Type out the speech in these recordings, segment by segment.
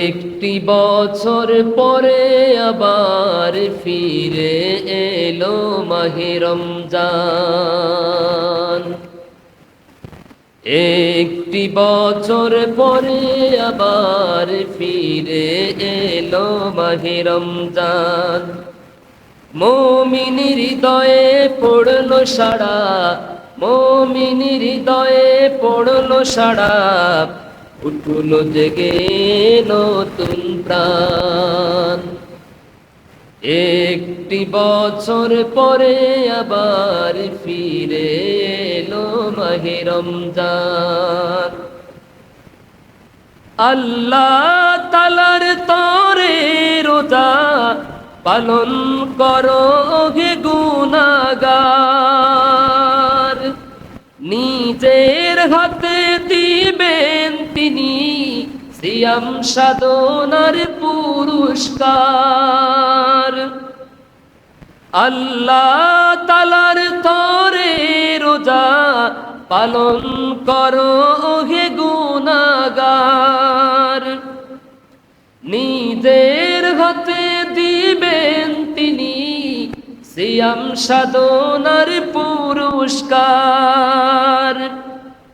একটি বছর পরে আবার ফিরে এলো মাহে রমজান। একটি বছর পরে আবার ফিরে এলো মাহে রমজান। মুমিন হৃদয়ে পড়লো সাড়া, মুমিন হৃদয়ে পড়লো সাড়া, উঠলো জেগে নতুন প্রাণ। একটি বছর পরে আবার ফিরে এলো মাহে রমজান। আল্লাহ তাআলার তরে রোজা পালন করো হে গুনাহগার। নিজের হাতে দিবেন তিনি সিয়াম সাধনার পুরস্কার। আল্লাহ তাআলার তরে রোজা পালন করো হে গুনাহগার। নিজের হাতে দিবেন তিনি সিয়াম সাধনার পুরস্কার।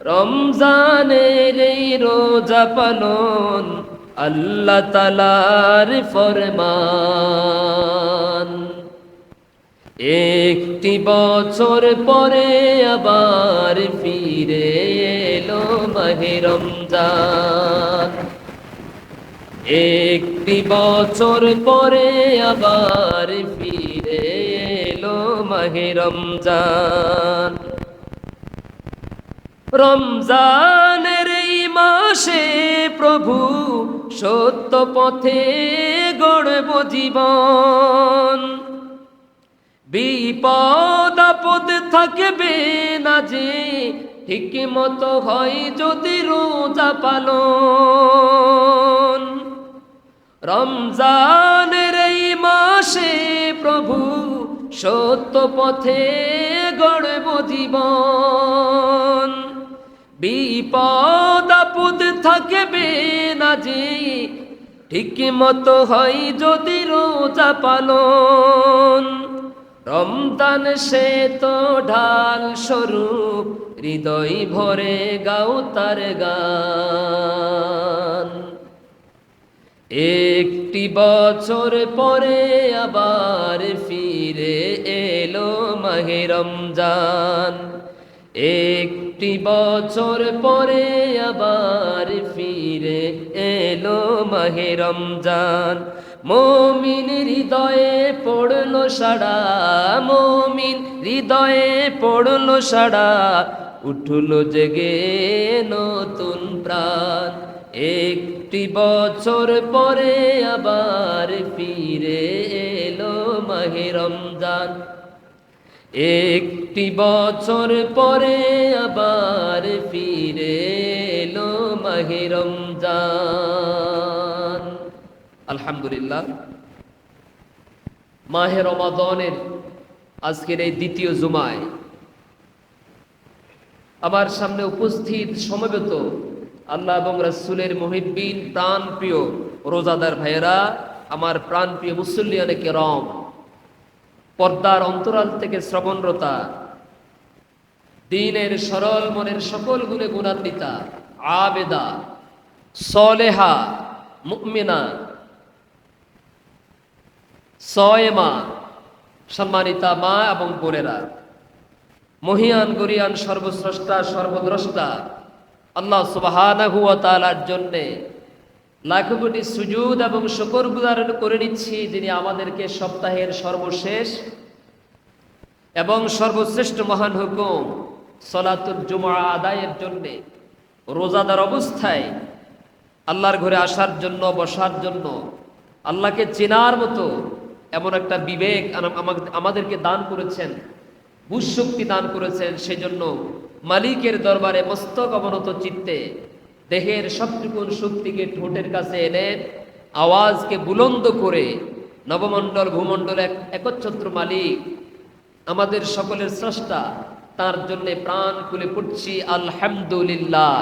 রমজানের এই রোজা পালন আল্লাহ তাআলার ফরমান। একটি বছর পরে আবার ফিরে এলো মাহে রমজান। একটি বছর পরে আবার ফিরে এলো মাহে রমজান। রমজানের এই মাসে প্রভু সত্য পথে গড়ব জীবন। বিপদ আপদ থাকবে না যে, ঠিক মতো হয় যদি রোজা পালন। রমজানের এই মাসে প্রভু সত্য পথে গড়ব জীবন। বিপদ আপদ থাকবে না যে, ঠিক মতো হয় যদি রোজা পালন। রমজান সে তো ঢাল স্বরূপ, হৃদয় ভরে গাও তার গান। একটি বছর পরে আবার ফিরে এলো মাহে রমজান। একটি বছর পরে আবার ফিরে এলো মাহে রমজান। মুমিন হৃদয়ে পড়লো সাড়া, মুমিন হৃদয়ে পড়লো সাড়া, উঠলো জেগে নতুন প্রাণ। একটি বছর পরে আবার ফিরে এলো মাহে রমজান। একটি বছর পরে আবার ফিরে এলো মাহে রমজান। আলহামদুলিল্লাহ, মাহে রমাদানের আজকের এই দ্বিতীয় জুমায় আমার সামনে উপস্থিত সমবেত আল্লাহ এবং রাসূলের মুহিব্বিন, প্রাণ প্রিয় রোজাদার ভাইয়েরা, আমার প্রাণ প্রিয় মুসল্লিয়ানে কেরাম, পর্দার অন্তরাল থেকে শ্রবণরতা, দ্বীনের সরল মনের সকল গুণে গুণান্বিতা, আবেদা, সলেহা, মুমিনা, সয়েমা, সম্মানিতা মা এবং বোনেরা, মহিয়ান গরিয়ান সর্বস্রষ্টা সর্বদ্রষ্টা আল্লাহ সুবহানাহু ওয়া তাআলার জন্যে লাখো কোটি সুজুদ এবং শুকর গুজার করে নিচ্ছি, যিনি আমাদেরকে সপ্তাহের সর্বশেষ এবং সর্বশ্রেষ্ঠ মহান হুকুম সলাতুল জুমআ আদায়ের জন্যে রোজাদার অবস্থায় আল্লাহর ঘরে আসার জন্য, বসার জন্য, আল্লাহকে চেনার মতো এমন একটা বিবেক আমাদেরকে দান করেছেন, বুঝশক্তি দান করেছেন। সেজন্য মালিকের দরবারে মস্তক অবনত চিত্তে দেহের সবটুকুন শক্তিকে ঠোঁটের কাছে এনে আওয়াজকে বুলন্দ করে নবমণ্ডল ভূমণ্ডল একচ্ছত্র মালিক, আমাদের সকলের স্রষ্টা, তার জন্য প্রাণ খুলে পড়ছি আলহামদুলিল্লাহ।